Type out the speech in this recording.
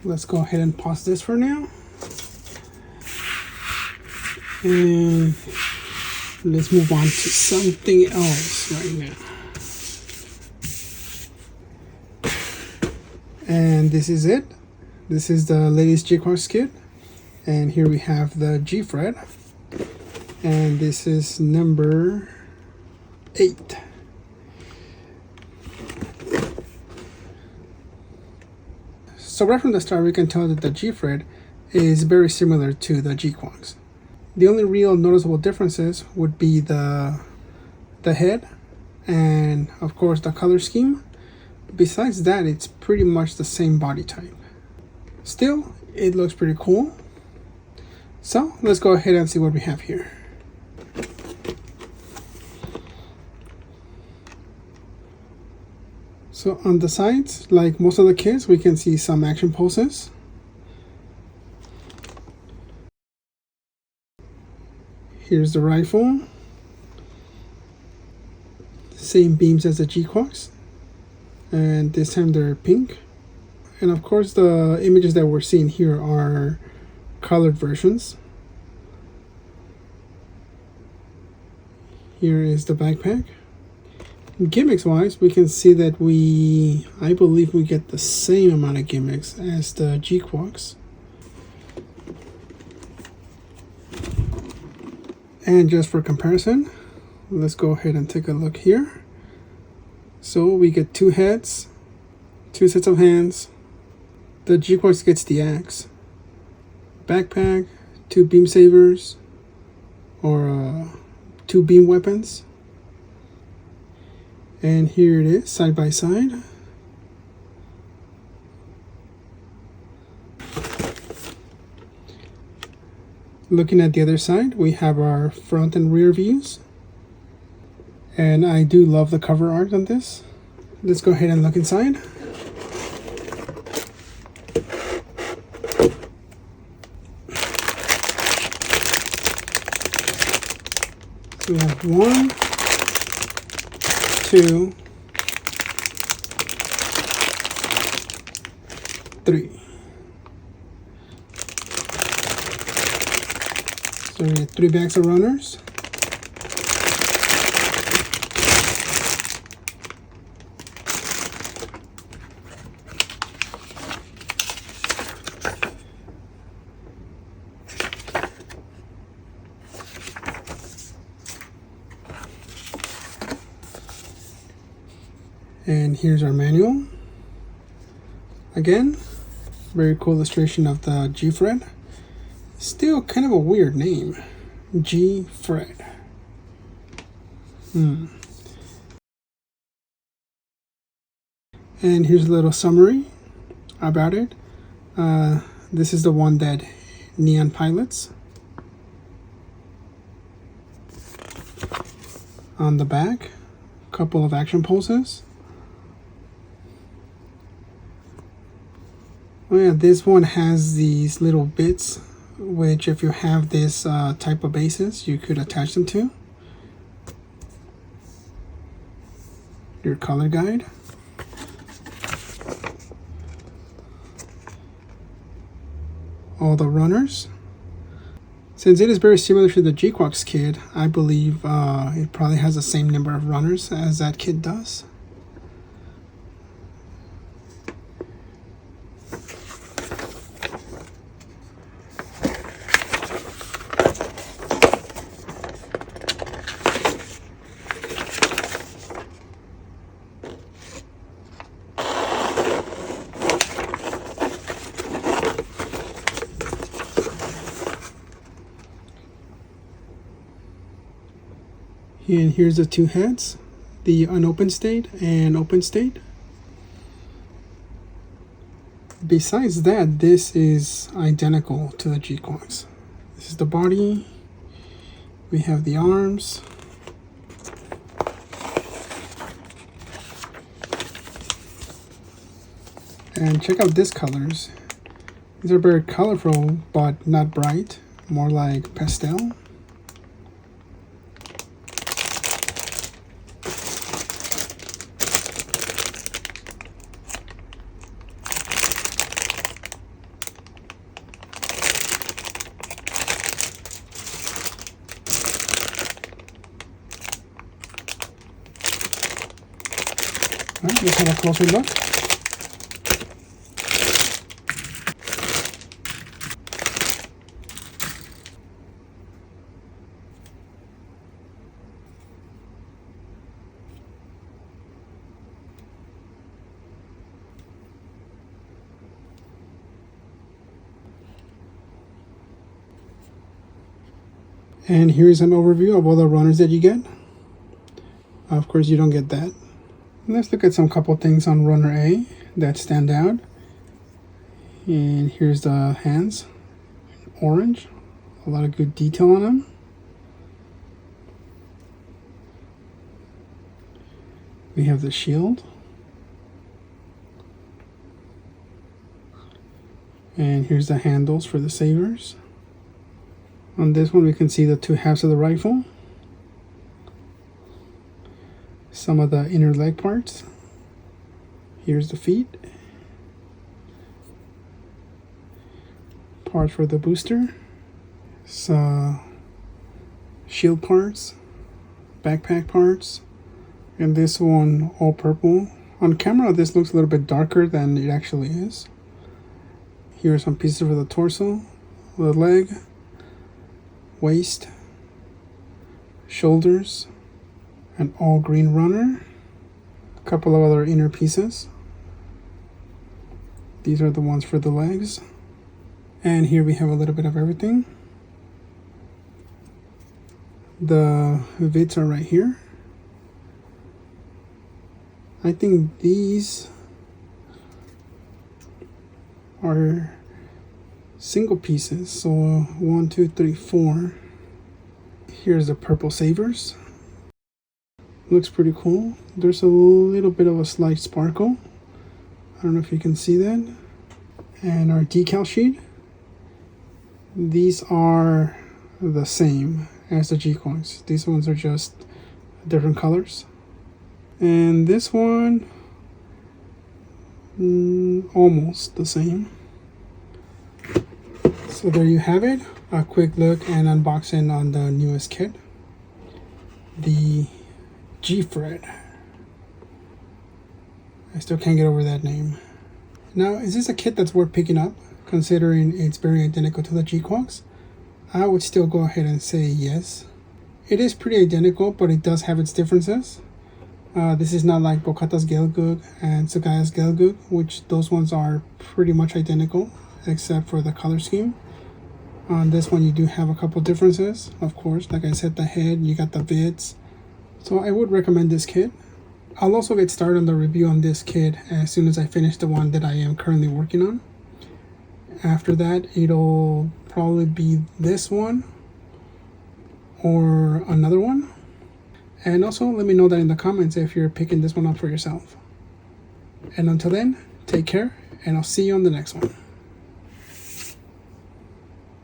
let's go ahead and pause this for now. And let's move on to something else right now. And this is it. This is the latest GQuuuuuuX kit. And here we have the GFreD. And this is number 8. So right from the start, we can tell that the GFreD is very similar to the GQuuuuuuX. The only real noticeable differences would be the head and of course the color scheme. Besides that, it's pretty much the same body type. Still, it looks pretty cool. So let's go ahead and see what we have here. So on the sides, like most of the kits, we can see some action poses. Here's the rifle. Same beams as the GQuuuuuuX. And this time they're pink. And of course the images that we're seeing here are colored versions. Here is the backpack. Gimmicks wise, we can see that I believe we get the same amount of gimmicks as the GQuuuuuuX. And just for comparison, let's go ahead and take a look here. So we get 2 heads, 2 sets of hands. The GQuuuuuuX gets the axe, backpack, 2 beam sabers, or 2 beam weapons. And here it is, side by side. Looking at the other side, we have our front and rear views. And I do love the cover art on this. Let's go ahead and look inside. So we have 1, 2, 3. So we have 3 bags of runners. And here's our manual. Again, very cool illustration of the GFreD. Still kind of a weird name, GFreD. And here's a little summary about it. This is the one that Nyan pilots. On the back, a couple of action poses. Oh yeah, this one has these little bits, which if you have this type of bases, you could attach them to. Your color guide. All the runners. Since it is very similar to the GQuuuuuuX kit, I believe it probably has the same number of runners as that kit does. And here's the 2 heads, the unopened state and open state. Besides that, this is identical to the GQuuuuuuX. This is the body. We have the arms. And check out these colors. These are very colorful, but not bright, more like pastel. Alright, let's have a closer look. And here's an overview of all the runners that you get. Of course, you don't get that. Let's look at some couple things on runner A that stand out. And here's the hands, orange. A lot of good detail on them. We have the shield. And here's the handles for the sabers. On this one, we can see the two halves of the rifle. Some of the inner leg parts. Here's the feet. Parts for the booster. So, shield parts. Backpack parts. And this one, all purple. On camera, this looks a little bit darker than it actually is. Here are some pieces for the torso, the leg, waist, shoulders, an all green runner, a couple of other inner pieces. These are the ones for the legs. And here we have a little bit of everything. The vits are right here. I think these are single pieces, so 1, 2, 3, 4. Here's the purple sabers. Looks pretty cool. There's a little bit of a slight sparkle. I don't know if you can see that. And our decal sheet. These are the same as the GQuuuuuuX. These ones are just different colors. And this one, almost the same. So there you have it, a quick look and unboxing on the newest kit, the GFreD. I still can't get over that name. Now, is this a kit that's worth picking up, considering it's very identical to the GQuuuuuuX? I would still go ahead and say yes. It is pretty identical, but it does have its differences. This is not like Bokata's Gelgoog and Sugaya's Gelgoog, which those ones are pretty much identical, except for the color scheme. On this one, you do have a couple differences, of course. Like I said, the head, you got the vits. So I would recommend this kit. I'll also get started on the review on this kit as soon as I finish the one that I am currently working on. After that, it'll probably be this one or another one. And also let me know that in the comments if you're picking this one up for yourself. And until then, take care, and I'll see you on the next one.